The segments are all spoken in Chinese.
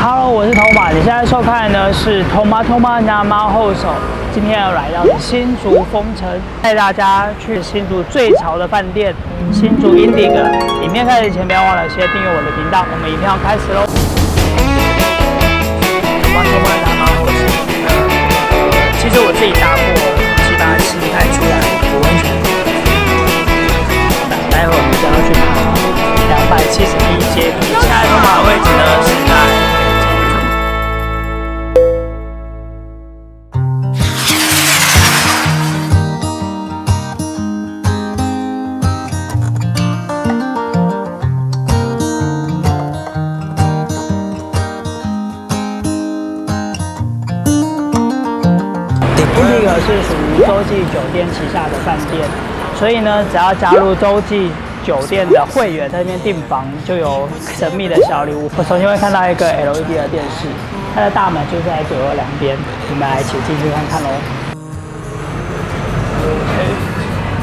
Hello， 我是头马，你现在收看的呢是头马拿猫后手。今天要来到新竹风城，带大家去新竹最潮的饭店——新竹 Indigo。影片开始前，不要忘了先订阅我的频道。我们影片要开始喽！头马拿猫后手。其实我自己搭过7、8次才出来的温泉。待会我们将要去爬271阶，现在头马的位置呢是在。 Indigo 是属于洲际酒店旗下的饭店，所以呢，只要加入洲际酒店的会员，在那边订房就有神秘的小礼物。我首先会看到一个 LED 的电视，它的大门就在左右两边，我们来一起进去看看喽。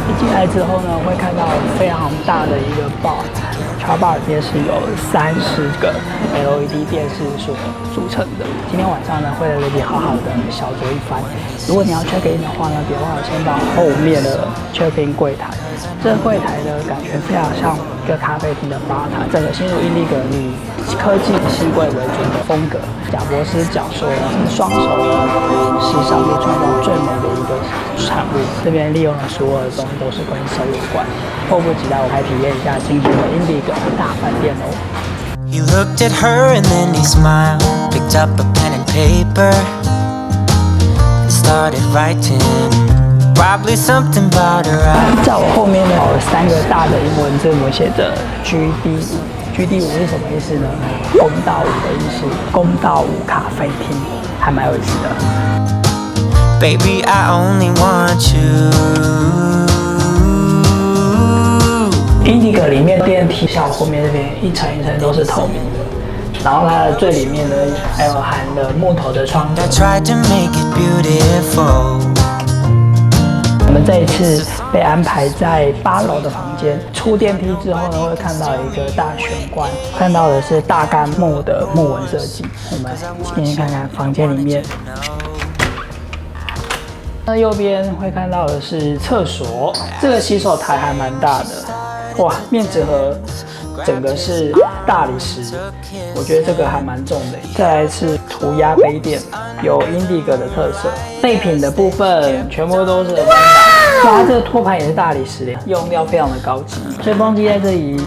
一进来之后呢，会看到非常大的一个 bar 里面是有30个 LED 电视所组成的。今天晚上呢，会在这里好好的小酌一番。如果你要 check in 的话呢，别忘了先到后面的 check in 柜台。这个柜台的感觉非常像一个咖啡厅的吧台。整个新竹Indigo以科技新贵为主的风格。贾博士讲说，双手是上帝创造最美的一个产物。这边利用的所有的东西都是跟手有关。迫不及待，我来体验一下今天的Indigo大饭店哦。He looked at her and then he smiled, picked up a pen and paper, and started writing. Probably something about her eyes. 在我后面呢，有3个大的英文字母写着 GD5。GD5 是什么意思呢？公道5的意思，公道5咖啡厅，还蛮有意思的。Baby, I only want you. Indigo 里面电梯像后面这边一层一层都是透明的，然后它的最里面呢还有含了木头的窗格。I tried to make it beautiful. 我们这一次被安排在8楼的房间，出电梯之后呢，会看到一个大玄关，看到的是大干木的木纹设计。我们进去看看房间里面。那右边会看到的是厕所，这个洗手台还蛮大的。 哇，面纸盒整个是大理石，我觉得这个还蛮重的。再来是涂鸦杯垫，有Indigo的特色。备品的部分全部都是温达，哇，这个托盘也是大理石的，用料非常的高级。吹风机在这里。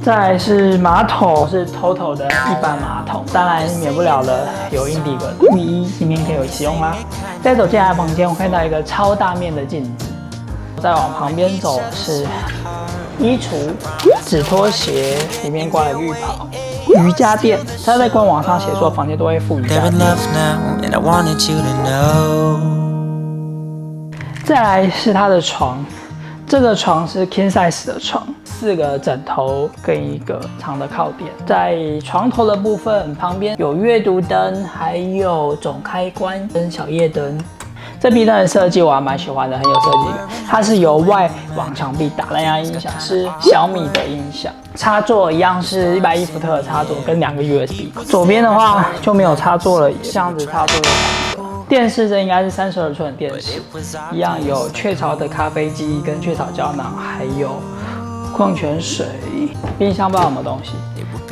再来是马桶，是 TOTO 的一般马桶，当然免不了了有Indigo的浴衣，今天可以有使用啦。再走进来房间，我看到一个超大面的镜子。再往旁边走是 衣橱、纸拖鞋，里面挂了浴袍、瑜伽垫。他在官网上写说，房间都会附瑜伽垫。再来是他的床，这个床是 king size 的床，4个枕头跟一个长的靠垫。在床头的部分，旁边有阅读灯，还有总开关跟小夜灯。 这壁灯的设计我还蛮喜欢的，很有设计感。它是由外往墙壁打蓝牙音响，是小米的音响。插座一样是110伏特的插座跟2个 USB。左边的话就没有插座了，这样子插座有2个。电视这应该是32寸的电视，一样有雀巢的咖啡机跟雀巢胶囊，还有矿泉水。冰箱不知道有没有东西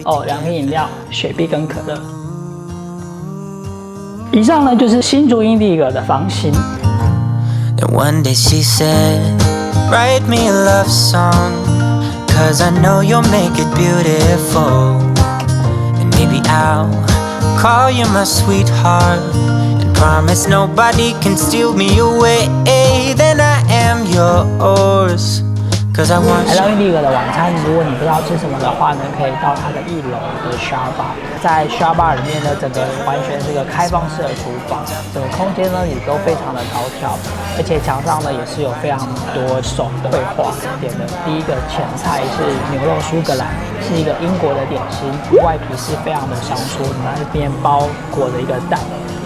哦，2瓶饮料，雪碧跟可乐。 以上呢就是新竹Indigo的房型。And one day she said, "Write me a love song, 'cause I know you'll make it beautiful. And maybe I'll call you my sweetheart, and promise nobody can steal me away. Then I am yours." 来到Indigo的晚餐，如果你不知道吃什么的话呢，可以到它的1楼的 Shar Bar。在 Shar Bar 里面呢，整个完全是个开放式的厨房，整个空间呢也都非常的高挑，而且墙上呢也是有非常多手的绘画。点的第一个前菜是牛肉苏格兰，是一个英国的点心，外皮是非常的香酥，它是面包裹着一个蛋。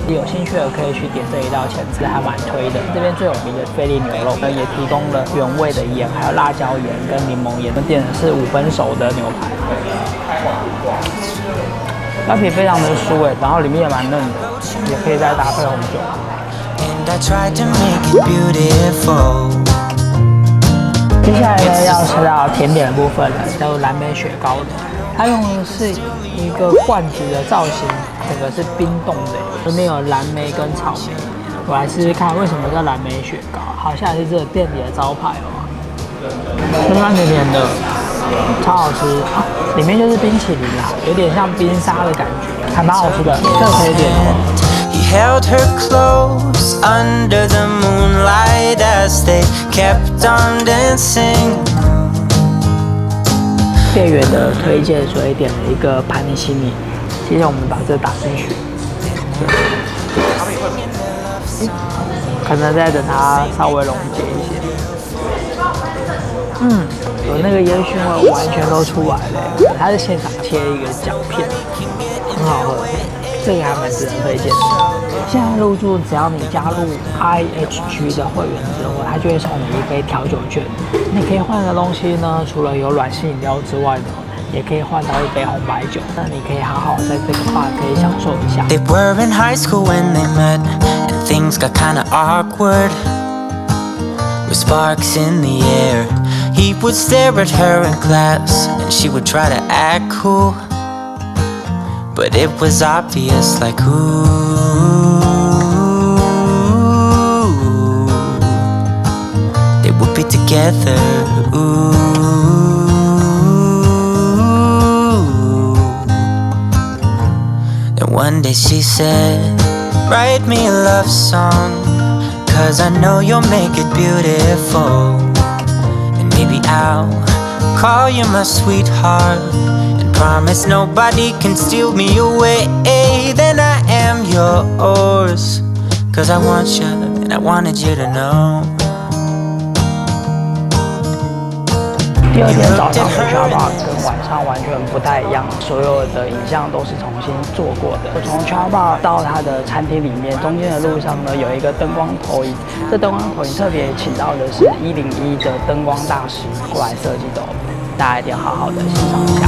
有兴趣的可以去点这一道前菜，还蛮推的。这边最有名的菲力牛肉呢，也提供了原味的盐，还有辣椒盐跟柠檬盐。点的是5分熟的牛排。表皮非常的酥然后里面也蛮嫩的，也可以再搭配红酒。接下来呢，要吃到甜点的部分了，叫做蓝莓雪糕的。它用的是一个罐子的造型，整个是冰冻的，里面有蓝莓跟草莓。我来试试看为什么叫蓝莓雪糕，好像是这个店里的招牌哦。酸酸甜甜的，超好吃，里面就是冰淇淋啦，有点像冰沙的感觉，还蛮好吃的，这个可以点哦。He held her close under the moonlight as they kept on dancing. 店员的推荐，所以点了一个盘尼西尼。接着我们把这打进去，可能再等它稍微溶解一些。有那个烟熏味完全都出来了。它是现场切一个姜片，很好喝，这个还蛮值得推荐的。现在入住，只要你加入 IHG 的会员之后，它就会送你一杯调酒券。你可以换的东西呢，除了有软性饮料之外呢，也可以换到一杯红白酒。那你可以好好在这个 bar 可以享受一下。They were in high school when they met, and things got kinda awkward. With sparks in the air, he would stare at her in class, and she would try to act cool. But it was obvious, like, ooh, they would be together, ooh. And one day she said, write me a love song, 'cause I know you'll make it beautiful. And maybe I'll call you my sweetheart, promise nobody can steal me away. Then I am yours, 'cause I want you and I wanted you to know. 第二天早上的 Charbar 跟晚上完全不太一样，所有的影像都是重新做过的。我从 Charbar 到它的餐厅里面，中间的路上呢有一个灯光投影，这灯光投影特别请到的是101的灯光大师过来设计的，大家一定要好好的欣赏一下。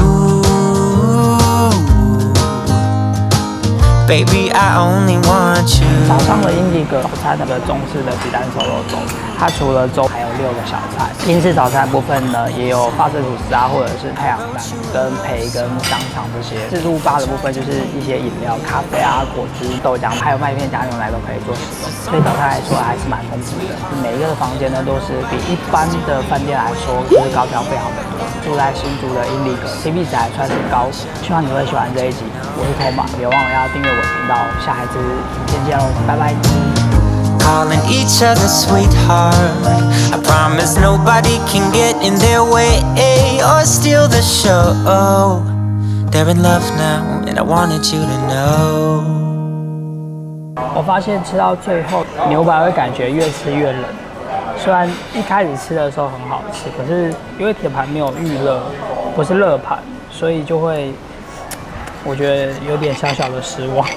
Baby, I only want you. 早上的 Indigo 早餐那个中式的鸡蛋瘦肉粥，它除了粥还有6个小菜。英式早餐部分呢，也有法式吐司啊，或者是太阳蛋跟培跟香肠这些。自助吧的部分就是一些饮料、咖啡啊、果汁、豆浆，还有麦片加牛奶都可以做使用。所以早餐来说还是蛮丰富的。每一个房间呢都是比一般的饭店来说就是高挑非常的多。住在新竹的 Indigo CP 值还算是高，希望你会喜欢这一集。我是 Toma， 别忘了要订阅我的频道，下一次影片见喽，拜拜。Calling each other sweetheart, I promise nobody can get in their way or steal the show. They're in love now, and I wanted you to know. 我发现吃到最后，牛排会感觉越吃越冷。虽然一开始吃的时候很好吃，可是因为铁盘没有预热，不是热盘，所以就会我觉得有点小小的失望。